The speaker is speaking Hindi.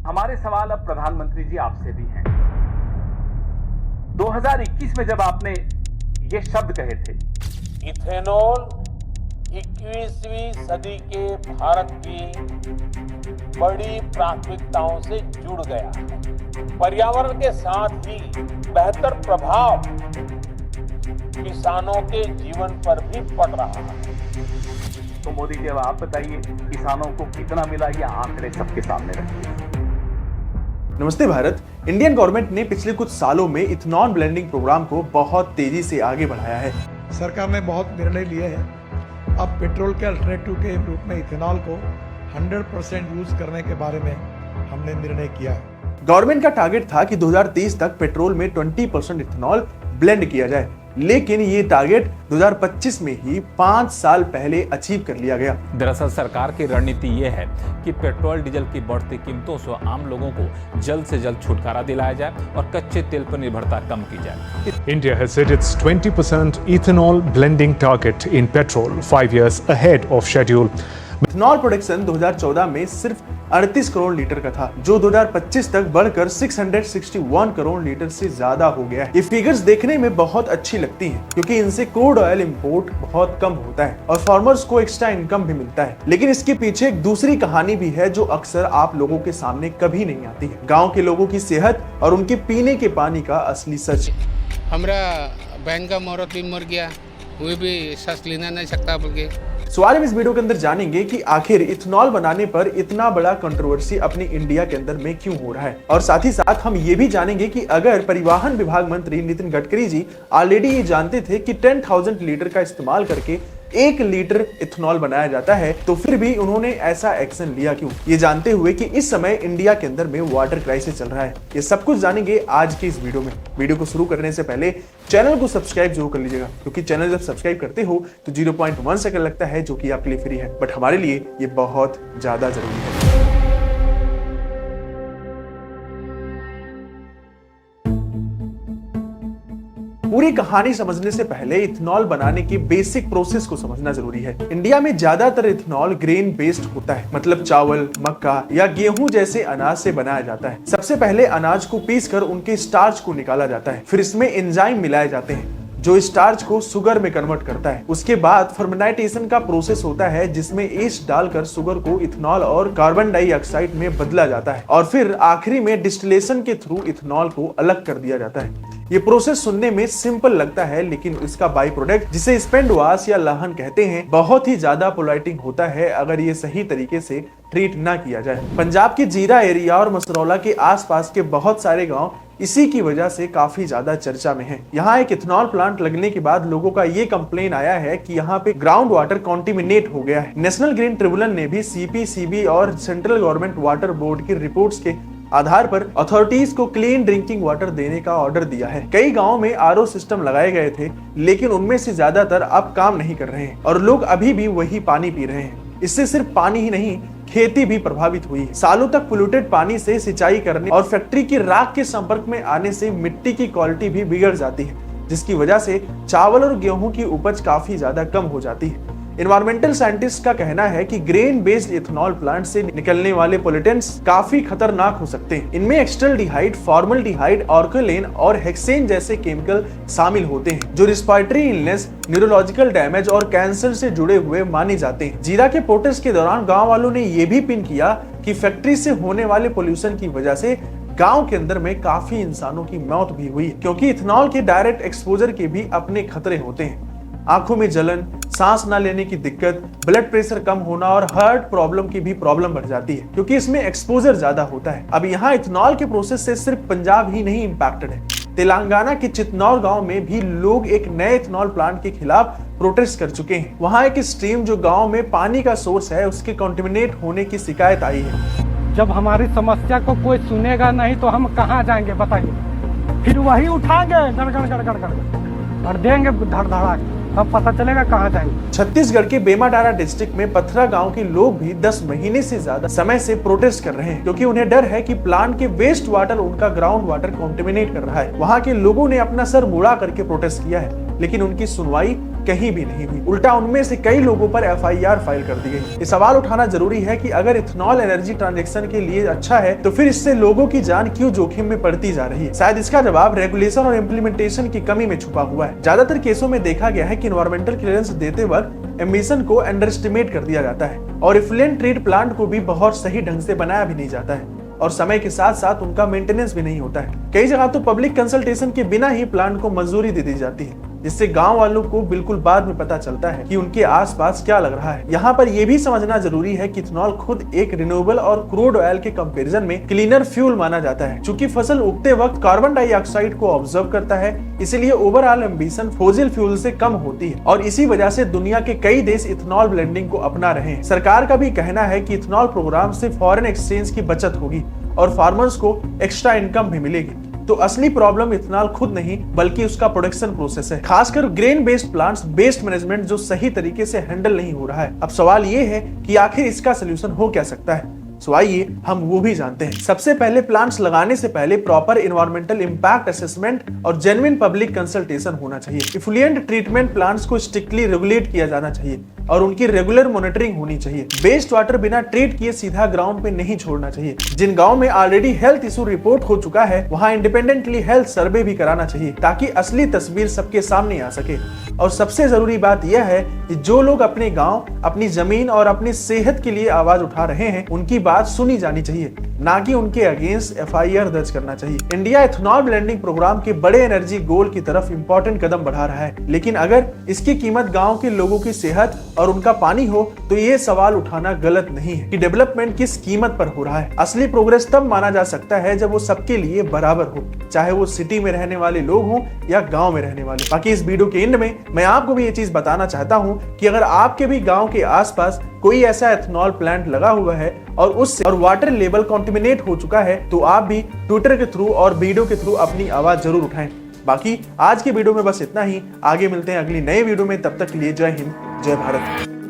हमारे सवाल अब प्रधानमंत्री जी आपसे भी हैं। 2021 में जब आपने ये शब्द कहे थे, इथेनॉल 21वीं सदी के भारत की बड़ी प्राथमिकताओं से जुड़ गया है। पर्यावरण के साथ ही बेहतर प्रभाव किसानों के जीवन पर भी पड़ रहा है। तो मोदी जी अब आप बताइए, किसानों को कितना मिला, ये आंकड़े सबके सामने रखिए। नमस्ते भारत। इंडियन गवर्नमेंट ने पिछले कुछ सालों में इथेनॉल ब्लेंडिंग प्रोग्राम को बहुत तेजी से आगे बढ़ाया है। सरकार ने बहुत निर्णय लिए हैं। अब पेट्रोल के अल्टरनेटिव के रूप में इथेनॉल को 100% यूज करने के बारे में हमने निर्णय किया है। गवर्नमेंट का टारगेट था कि 2030 तक पेट्रोल में 20% इथेनॉल ब्लेंड किया जाए, लेकिन ये टारगेट 2025 में ही 5 साल पहले अचीव कर लिया गया। दरअसल सरकार की रणनीति ये है कि पेट्रोल डीजल की बढ़ती कीमतों से आम लोगों को जल्द से जल्द छुटकारा दिलाया जाए और कच्चे तेल पर निर्भरता कम की जाए। India has hit its 20% ethanol blending target in petrol 5 years ahead of schedule. Ethanol production 2014 में सिर्फ 38 करोड़ लीटर का था, जो 2025 तक बढ़कर 661 करोड़ लीटर से ज्यादा हो गया है। ये फिगर्स देखने में बहुत अच्छी लगती हैं, क्योंकि इनसे क्रूड ऑयल इंपोर्ट बहुत कम होता है और फार्मर्स को एक्स्ट्रा इनकम भी मिलता है। लेकिन इसके पीछे एक दूसरी कहानी भी है, जो अक्सर आप लोगों के सामने कभी नहीं आती है। गाँव के लोगों की सेहत और उनके पीने के पानी का असली सच। हमारा बहन का औरत भी मर गया, वो भी सांस लेना नहीं सकता बोल के। सो आज हम इस वीडियो के अंदर जानेंगे कि आखिर इथेनॉल बनाने पर इतना बड़ा कंट्रोवर्सी अपनी इंडिया के अंदर में क्यों हो रहा है, और साथ ही साथ हम ये भी जानेंगे कि अगर परिवहन विभाग मंत्री नितिन गडकरी जी ऑलरेडी ये जानते थे कि 10,000 लीटर का इस्तेमाल करके 1 लीटर इथेनॉल बनाया जाता है, तो फिर भी उन्होंने ऐसा एक्शन लिया क्यों, ये जानते हुए कि इस समय इंडिया के अंदर में वाटर क्राइसिस चल रहा है। ये सब कुछ जानेंगे आज के इस वीडियो में। वीडियो को शुरू करने से पहले चैनल को सब्सक्राइब जरूर कर लीजिएगा, क्योंकि चैनल जब सब्सक्राइब करते हो तो 0.1 सेकंड लगता है, जो कि आपके लिए फ्री है, बट हमारे लिए ये बहुत ज्यादा जरूरी है। पूरी कहानी समझने से पहले इथेनॉल बनाने की बेसिक प्रोसेस को समझना जरूरी है। इंडिया में ज्यादातर इथेनॉल ग्रेन बेस्ड होता है, मतलब चावल, मक्का या गेहूं जैसे अनाज से बनाया जाता है। सबसे पहले अनाज को पीसकर उनके स्टार्च को निकाला जाता है, फिर इसमें एंजाइम मिलाए जाते हैं जो स्टार्च को शुगर में कन्वर्ट करता है। उसके बाद फर्मेंटेशन का प्रोसेस होता है, जिसमें ईस्ट डालकर शुगर को इथेनॉल और कार्बन डाइऑक्साइड में बदला जाता है, और फिर आखिरी में डिस्टिलेशन के थ्रू इथेनॉल को अलग कर दिया जाता है। ये प्रोसेस सुनने में सिंपल लगता है, लेकिन इसका बाई प्रोडक्ट, जिसे स्पेंड वाश या लहन कहते हैं, बहुत ही ज्यादा पोलाइटिंग होता है अगर ये सही तरीके से ट्रीट ना किया जाए। पंजाब के जीरा एरिया और मसरौला के आसपास के बहुत सारे गांव इसी की वजह से काफी ज्यादा चर्चा में हैं। यहाँ एक इथेनॉल प्लांट लगने के बाद लोगों का ये कंप्लेन आया है कि यहाँ पे ग्राउंड वाटर कॉन्टिमिनेट हो गया है। नेशनल ग्रीन ट्रिब्यूनल ने भी CPCB और सेंट्रल गवर्नमेंट वाटर बोर्ड की रिपोर्ट्स के आधार पर अथॉरिटीज को क्लीन ड्रिंकिंग वाटर देने का ऑर्डर दिया है। कई गांवों में RO सिस्टम लगाए गए थे, लेकिन उनमें से ज्यादातर अब काम नहीं कर रहे हैं और लोग अभी भी वही पानी पी रहे हैं। इससे सिर्फ पानी ही नहीं, खेती भी प्रभावित हुई है। सालों तक पोल्यूटेड पानी से सिंचाई करने और फैक्ट्री की राख के संपर्क में आने से मिट्टी की क्वालिटी भी बिगड़ जाती है, जिसकी वजह से चावल और गेहूं की उपज काफी ज्यादा कम हो जाती है। एनवायरमेंटल साइंटिस्ट का कहना है कि ग्रेन बेस्ड इथेनॉल प्लांट से निकलने वाले पोल्यूटेंट्स काफी खतरनाक हो सकते हैं। इनमें एक्स्टल्डिहाइड, फॉर्मल्डिहाइड, ऑर्कोलेन और हेक्सेन जैसे केमिकल शामिल होते हैं, जो रिस्पिरेटरी इलनेस, न्यूरोलॉजिकल डैमेज और कैंसर से जुड़े हुए माने जाते हैं। जीरा के प्रोटेस्ट के दौरान गाँव वालों ने यह भी पिन किया कि फैक्ट्री से होने वाले पोल्यूशन की वजह से गांव के अंदर में काफी इंसानों की मौत भी हुई, क्योंकि इथेनॉल के डायरेक्ट एक्सपोजर के भी अपने खतरे होते हैं। आंखों में जलन, सांस ना लेने की दिक्कत, ब्लड प्रेशर कम होना और हार्ट प्रॉब्लम की भी प्रॉब्लम बढ़ जाती है, क्योंकि इसमें एक्सपोजर ज्यादा होता है। अब यहाँ इथेनॉल के प्रोसेस से सिर्फ पंजाब ही नहीं इंपैक्टेड है। तेलंगाना के चितनौर गांव में भी लोग एक नए इथेनॉल प्लांट के खिलाफ प्रोटेस्ट कर चुके हैं। वहाँ एक स्ट्रीम जो गाँव में पानी का सोर्स है, उसके कॉन्टेमिनेट होने की शिकायत आई है। जब हमारी समस्या को कोई सुनेगा नहीं तो हम कहाँ जाएंगे बताइए। फिर वही उठाएंगे गड़ और देंगे धड़, अब पता चलेगा कहाँ जाएंगे। छत्तीसगढ़ के बेमाडारा डिस्ट्रिक्ट में पथरा गांव के लोग भी 10 महीने से ज्यादा समय से प्रोटेस्ट कर रहे हैं, क्योंकि उन्हें डर है कि प्लांट के वेस्ट वाटर उनका ग्राउंड वाटर कॉन्टेमिनेट कर रहा है। वहां के लोगों ने अपना सर मुड़ा करके प्रोटेस्ट किया है, लेकिन उनकी सुनवाई कहीं भी नहीं हुई। उल्टा उनमें से कई लोगों पर FIR फाइल कर दी गई। ये सवाल उठाना जरूरी है कि अगर इथेनॉल एनर्जी ट्रांजैक्शन के लिए अच्छा है तो फिर इससे लोगों की जान क्यों जोखिम में पड़ती जा रही है। शायद इसका जवाब रेगुलेशन और इम्प्लीमेंटेशन की कमी में छुपा हुआ है। ज्यादातर केसों में देखा गया है कि एनवायरमेंटल क्लियरेंस देते वक्त एमिशन को अंडर एस्टिमेट कर दिया जाता है और इफ्लुएंट ट्रीट प्लांट को भी बहुत सही ढंग से बनाया भी नहीं जाता है और समय के साथ साथ उनका मेंटेनेंस भी नहीं होता है। कई जगह तो पब्लिक कंसल्टेशन के बिना ही प्लांट को मंजूरी दे दी जाती है, जिससे गांव वालों को बिल्कुल बाद में पता चलता है कि उनके आसपास क्या लग रहा है। यहाँ पर यह भी समझना जरूरी है कि इथेनॉल खुद एक रिन्यूएबल और क्रूड ऑयल के कंपैरिजन में क्लीनर फ्यूल माना जाता है। चूंकि फसल उगते वक्त कार्बन डाइऑक्साइड को ऑब्जर्व करता है, इसलिए ओवरऑल एम्बिशन फॉसिल फ्यूल से कम होती है और इसी वजह से दुनिया के कई देश इथेनॉल ब्लेंडिंग को अपना रहे हैं। सरकार का भी कहना है कि इथेनॉल प्रोग्राम से फॉरेन एक्सचेंज की बचत होगी और फार्मर्स को एक्स्ट्रा इनकम भी मिलेगी। तो असली प्रॉब्लम इथेनॉल खुद नहीं बल्कि उसका प्रोडक्शन प्रोसेस है, खासकर grain based plants based management जो सही तरीके से हैंडल नहीं हो रहा है। अब सवाल ये है कि आखिर इसका सोल्यूशन हो क्या सकता है। सो आइए हम वो भी जानते हैं। सबसे पहले प्लांट्स लगाने से पहले प्रॉपर एनवायरमेंटल इंपैक्ट असेसमेंट और जेन्युइन पब्लिक कंसल्टेशन होना चाहिए। इफ्लुएंट ट्रीटमेंट प्लांट्स को स्ट्रिक्टली रेगुलेट किया जाना चाहिए और उनकी रेगुलर मॉनिटरिंग होनी चाहिए। वेस्ट वाटर बिना ट्रीट किए सीधा ग्राउंड पे नहीं छोड़ना चाहिए। जिन गांव में ऑलरेडी हेल्थ इशू रिपोर्ट हो चुका है वहां इंडिपेंडेंटली हेल्थ सर्वे भी कराना चाहिए ताकि असली तस्वीर सबके सामने आ सके। और सबसे जरूरी बात यह है कि जो लोग अपने गांव, अपनी जमीन और अपनी सेहत के लिए आवाज उठा रहे हैं उनकी बात सुनी जानी चाहिए, ना कि उनके अगेंस्ट FIR दर्ज करना चाहिए। इंडिया इथेनॉल ब्लेंडिंग प्रोग्राम के बड़े एनर्जी गोल की तरफ इंपॉर्टेंट कदम बढ़ा रहा है, लेकिन अगर इसकी कीमत गांव के लोगों की सेहत और उनका पानी हो तो ये सवाल उठाना गलत नहीं है कि डेवलपमेंट किस कीमत पर हो रहा है। असली प्रोग्रेस तब माना जा सकता है जब वो सबके लिए बराबर हो, चाहे वो सिटी में रहने वाले लोग हों या गांव में रहने वाले। बाकी इस वीडियो के एंड में मैं आपको भी ये चीज बताना चाहता हूं कि अगर आपके भी गांव के आसपास कोई ऐसा एथेनॉल प्लांट लगा हुआ है और उससे और वाटर लेवल कॉन्टेमिनेट हो चुका है तो आप भी ट्विटर के थ्रू और वीडियो के थ्रू अपनी आवाज जरूर उठाएं। बाकी आज की वीडियो में बस इतना ही। आगे मिलते हैं अगली नए वीडियो में, तब तक के लिए जय हिंद, जय भारत।